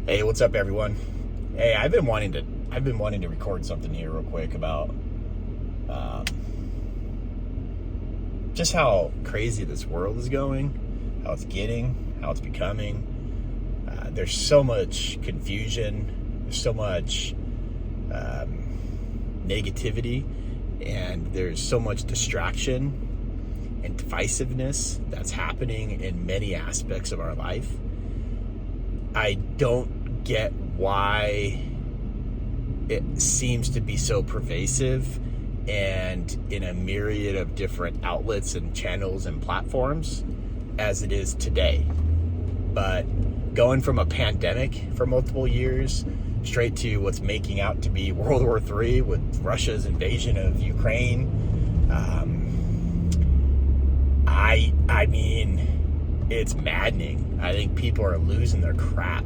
Hey, what's up, everyone? Hey, I've been wanting to record something here real quick about um, just how crazy this world is going, how it's getting, how it's becoming. There's so much confusion, there's so much negativity, and there's so much distraction and divisiveness that's happening in many aspects of our life. I don't get why it seems to be so pervasive and in a myriad of different outlets and channels and platforms as it is today. But going from a pandemic for multiple years straight to what's making out to be World War III with Russia's invasion of Ukraine, I mean, it's maddening. I think people are losing their crap.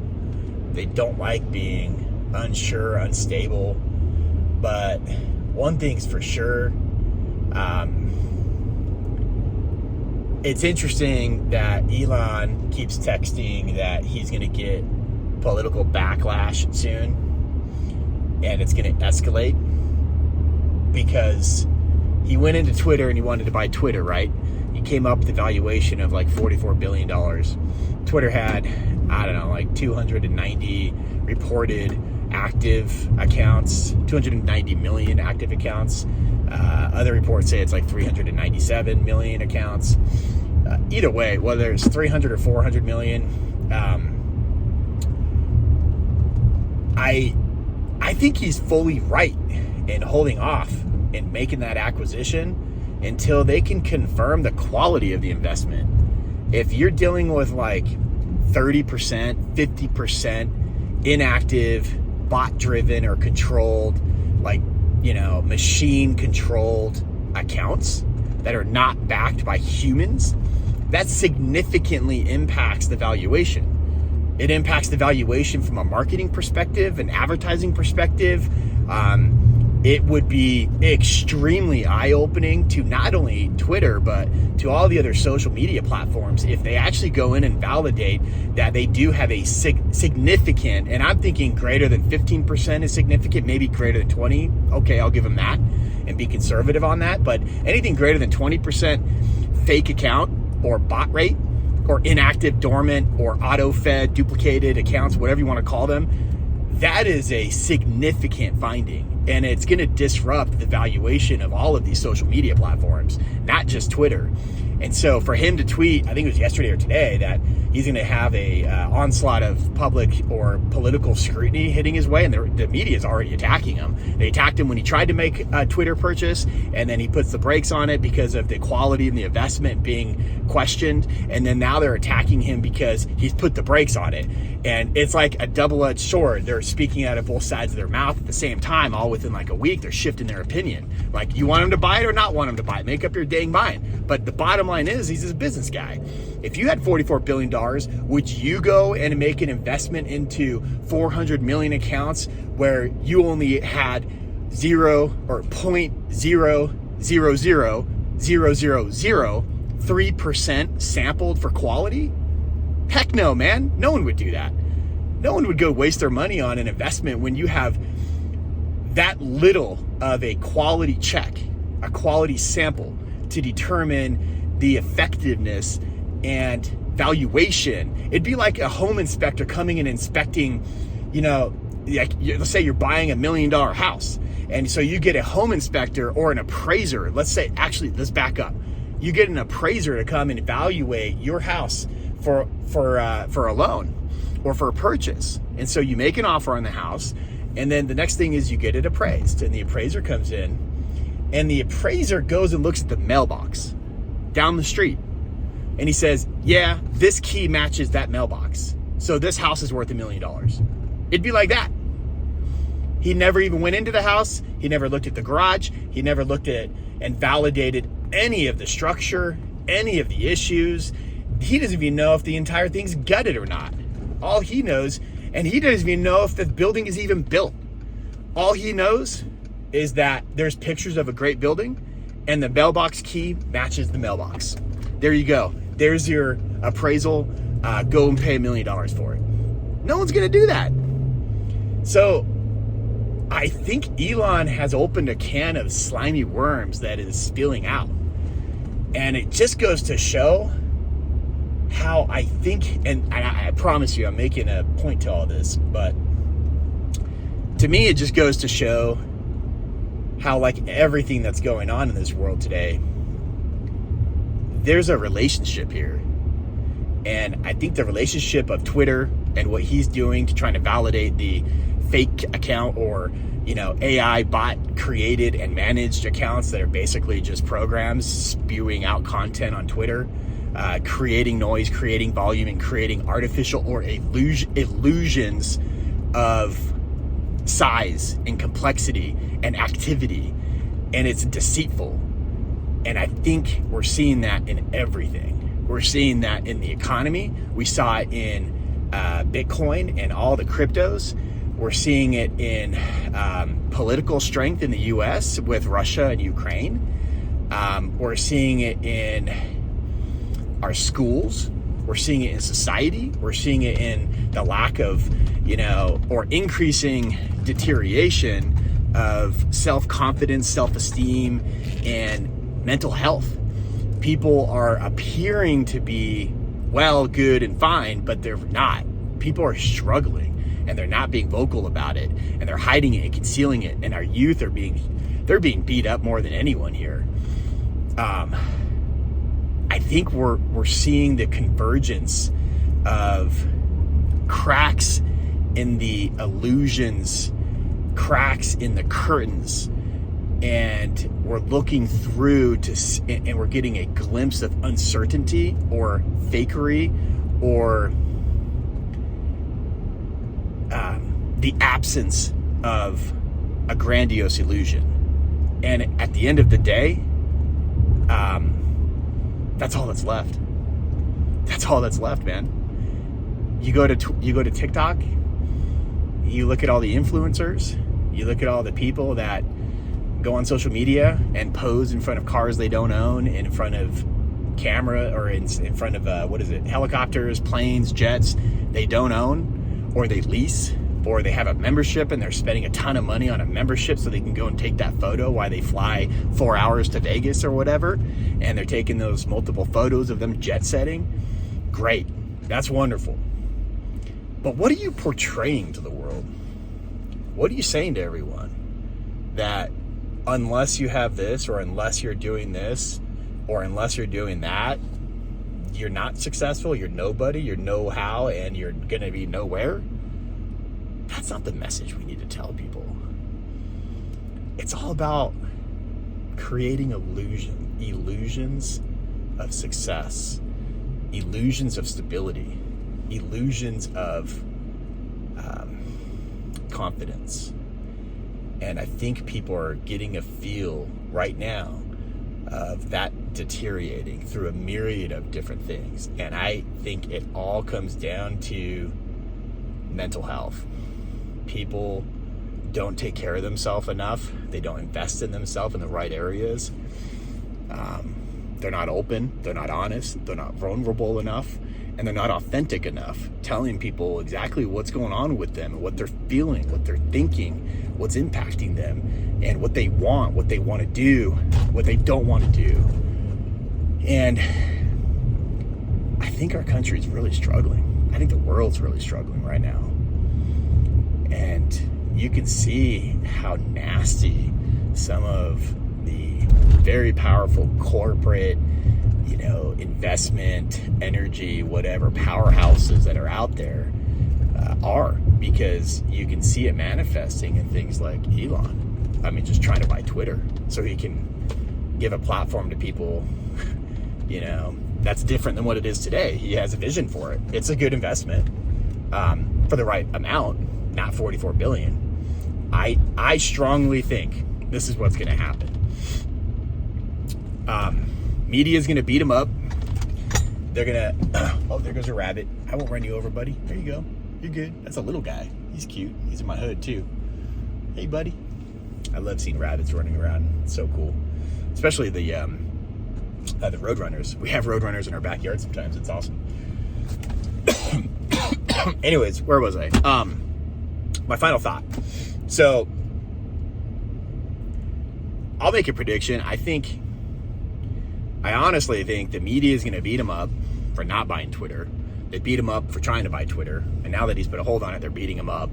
They don't like being unsure, unstable. But one thing's for sure, it's interesting that Elon keeps texting that he's going to get political backlash soon and it's going to escalate because he went into Twitter and he wanted to buy Twitter, right? He came up with a valuation of like $44 billion. Twitter had, I don't know, like 290 reported active accounts, 290 million active accounts. Other reports say it's like 397 million accounts. Either way, whether it's 300 or 400 million, I think he's fully right in holding off and making that acquisition until they can confirm the quality of the investment. If you're dealing with like 30%, 50% inactive, bot-driven or controlled, like, machine controlled accounts that are not backed by humans, that significantly impacts the valuation. It impacts the valuation from a marketing perspective, an advertising perspective. It would be extremely eye-opening to not only Twitter, but to all the other social media platforms if they actually go in and validate that they do have a significant, and I'm thinking greater than 15% is significant, maybe greater than 20. Okay, I'll give them that and be conservative on that. But anything greater than 20% fake account or bot rate or inactive, dormant, or auto-fed, duplicated accounts, whatever you want to call them, that is a significant finding. And it's going to disrupt the valuation of all of these social media platforms, not just Twitter. And so for him to tweet, I think it was yesterday or today, that he's going to have a onslaught of public or political scrutiny hitting his way, and the media is already attacking him. They attacked him when he tried to make a Twitter purchase, and then he puts the brakes on it because of the quality and the investment being questioned. And then now they're attacking him because he's put the brakes on it. And it's like a double-edged sword. They're speaking out of both sides of their mouth at the same time, all within like a week. They're shifting their opinion. Like, you want him to buy it or not want him to buy it? Make up your dang mind. But the bottom line is, he's a business guy. If you had $44 billion, would you go and make an investment into 400 million accounts where you only had 0 or 0.0000003% sampled for quality? Heck no, man. No one would do that. No one would go waste their money on an investment when you have that little of a quality check, a quality sample to determine the effectiveness and valuation. It'd be like a home inspector coming and inspecting, like, let's say you're buying $1 million house. And so you get a home inspector or an appraiser. Let's back up. You get an appraiser to come and evaluate your house for a loan or for a purchase. And so you make an offer on the house, and then the next thing is you get it appraised, and the appraiser comes in, and the appraiser goes and looks at the mailbox down the street, and he says, yeah, this key matches that mailbox, so this house is worth $1 million. It'd be like that. He never even went into the house. He never looked at the garage. He never looked at and validated any of the structure, any of the issues. He doesn't even know if the entire thing's gutted or not. All he knows, and he doesn't even know if the building is even built. All he knows is that there's pictures of a great building and the mailbox key matches the mailbox. There you go. There's your appraisal. Go and pay $1 million for it. No one's going to do that. So I think Elon has opened a can of slimy worms that is spilling out. And it just goes to show how I think, and I promise you I'm making a point to all this, but to me it just goes to show how, like everything that's going on in this world today, there's a relationship here. And I think the relationship of Twitter and what he's doing to trying to validate the fake account or, AI bot created and managed accounts that are basically just programs spewing out content on Twitter, creating noise, creating volume, and creating artificial or illusions of size and complexity and activity. And it's deceitful. And I think we're seeing that in everything. We're seeing that in the economy. We saw it in Bitcoin and all the cryptos. We're seeing it in political strength in the US with Russia and Ukraine. We're seeing it in our schools. We're seeing it in society. We're seeing it in the lack of, or increasing deterioration of self-confidence, self-esteem, and mental health. People are appearing to be well, good, and fine, but they're not. People are struggling, and they're not being vocal about it, and they're hiding it and concealing it. And our youth are they're being beat up more than anyone here. I think we're seeing the convergence of cracks in the illusions, cracks in the curtains, and we're looking through and we're getting a glimpse of uncertainty or fakery or the absence of a grandiose illusion. And at the end of the day, that's all that's left. That's all that's left, man. You go to TikTok, you look at all the influencers, you look at all the people that go on social media and pose in front of cars they don't own, in front of camera, or in front of helicopters, planes, jets they don't own, or they lease, or they have a membership and they're spending a ton of money on a membership so they can go and take that photo while they fly 4 hours to Vegas or whatever, and they're taking those multiple photos of them jet setting. Great, that's wonderful. But what are you portraying to the world? What are you saying to everyone? That unless you have this, or unless you're doing this, or unless you're doing that, you're not successful, you're nobody, you're no-how, and you're gonna be nowhere? That's not the message we need to tell people. It's all about creating illusions of success, illusions of stability, illusions of confidence. And I think people are getting a feel right now of that deteriorating through a myriad of different things. And I think it all comes down to mental health. People don't take care of themselves enough. They don't invest in themselves in the right areas. They're not open. They're not honest. They're not vulnerable enough. And they're not authentic enough, telling people exactly what's going on with them, what they're feeling, what they're thinking, what's impacting them, and what they want to do, what they don't want to do. And I think our country is really struggling. I think the world's really struggling right now. And you can see how nasty some of the very powerful corporate, investment, energy, whatever powerhouses that are out there are, because you can see it manifesting in things like Elon. I mean, just trying to buy Twitter so he can give a platform to people, that's different than what it is today. He has a vision for it. It's a good investment for the right amount, not $44 billion. I strongly think this is what's going to happen. Media is going to beat him up. They're going to... Oh, there goes a rabbit. I won't run you over, buddy. There you go. You're good. That's a little guy. He's cute. He's in my hood, too. Hey, buddy. I love seeing rabbits running around. It's so cool. Especially the roadrunners. We have roadrunners in our backyard sometimes. It's awesome. Anyways, where was I? My final thought. So I'll make a prediction. I honestly think the media is going to beat him up for not buying Twitter. They beat him up for trying to buy Twitter. And now that he's put a hold on it, they're beating him up.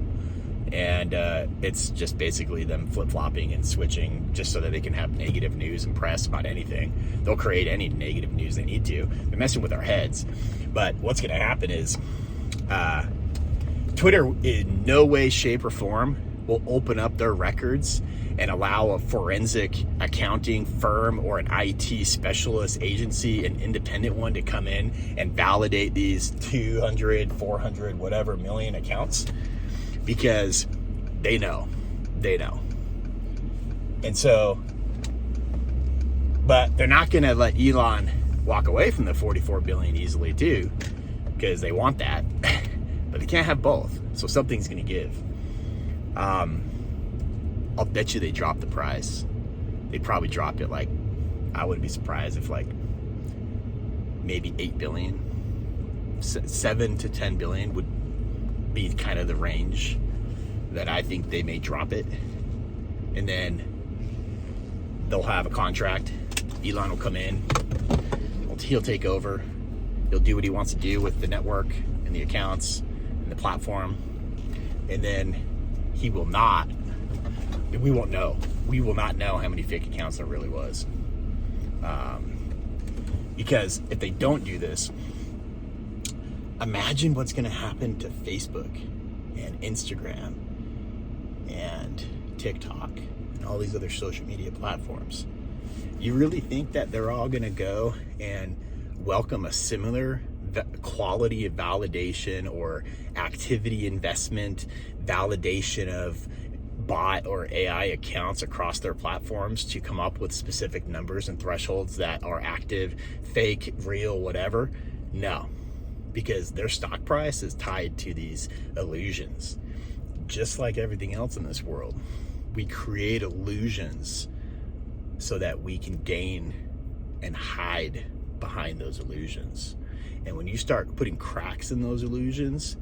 And it's just basically them flip-flopping and switching just so that they can have negative news and press about anything. They'll create any negative news they need to. They're messing with our heads. But what's going to happen is Twitter in no way, shape, or form will open up their records and allow a forensic accounting firm or an IT specialist agency, an independent one, to come in and validate these 200, 400, whatever million accounts, because they know. And so, but they're not going to let Elon walk away from the 44 billion easily too, because they want that, but they can't have both. So something's going to give. I'll bet you they drop the price. They'd probably drop it like, I wouldn't be surprised if like maybe 8 billion, 7 to 10 billion would be kind of the range that I think they may drop it. And then they'll have a contract. Elon will come in, he'll take over. He'll do what he wants to do with the network and the accounts and the platform. And then we won't know. We will not know how many fake accounts there really was. Because if they don't do this, imagine what's going to happen to Facebook and Instagram and TikTok and all these other social media platforms. You really think that they're all going to go and welcome a similar quality of validation or activity investment validation of bot or AI accounts across their platforms to come up with specific numbers and thresholds that are active, fake, real, whatever? No, because their stock price is tied to these illusions. Just like everything else in this world, we create illusions so that we can gain and hide behind those illusions. And when you start putting cracks in those illusions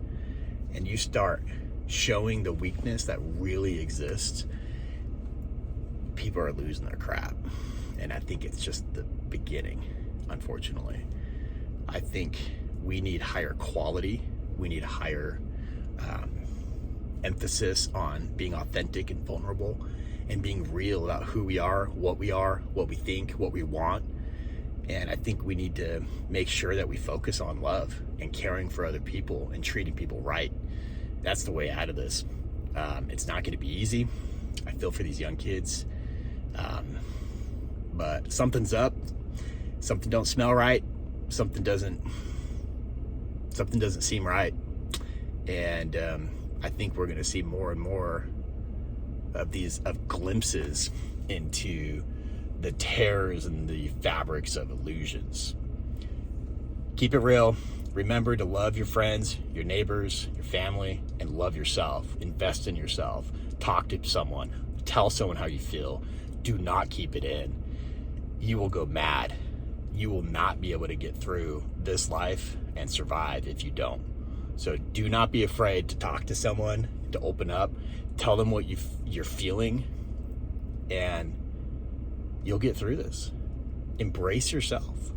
and you start showing the weakness that really exists, people are losing their crap. And I think it's just the beginning, unfortunately. I think we need higher quality. We need higher emphasis on being authentic and vulnerable and being real about who we are, what we think, what we want. And I think we need to make sure that we focus on love and caring for other people and treating people right. That's the way out of this. It's not going to be easy. I feel for these young kids. But something's up. Something don't smell right. Something doesn't seem right. And I think we're going to see more and more of glimpses into the terrors and the fabrics of illusions. Keep it real. Remember to love your friends, your neighbors, your family, and love yourself. Invest in yourself. Talk to someone. Tell someone how you feel. Do not keep it in. You will go mad. You will not be able to get through this life and survive if you don't. So do not be afraid to talk to someone, to open up, tell them what you're feeling, and you'll get through this. Embrace yourself.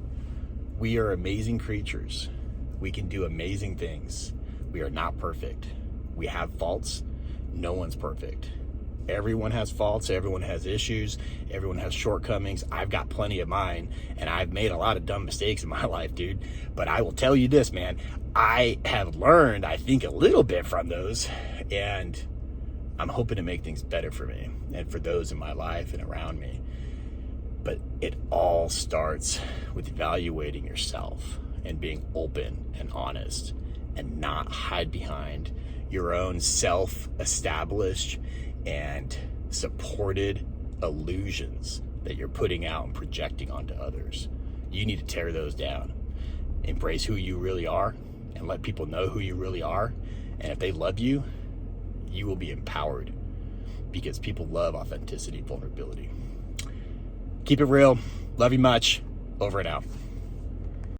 We are amazing creatures. We can do amazing things. We are not perfect. We have faults. No one's perfect. Everyone has faults. Everyone has issues. Everyone has shortcomings. I've got plenty of mine, and I've made a lot of dumb mistakes in my life, dude. But I will tell you this, man. I have learned, I think, a little bit from those, and I'm hoping to make things better for me and for those in my life and around me. But it all starts with evaluating yourself and being open and honest and not hide behind your own self-established and supported illusions that you're putting out and projecting onto others. You need to tear those down. Embrace who you really are and let people know who you really are. And if they love you, you will be empowered, because people love authenticity and vulnerability. Keep it real. Love you much. Over and out.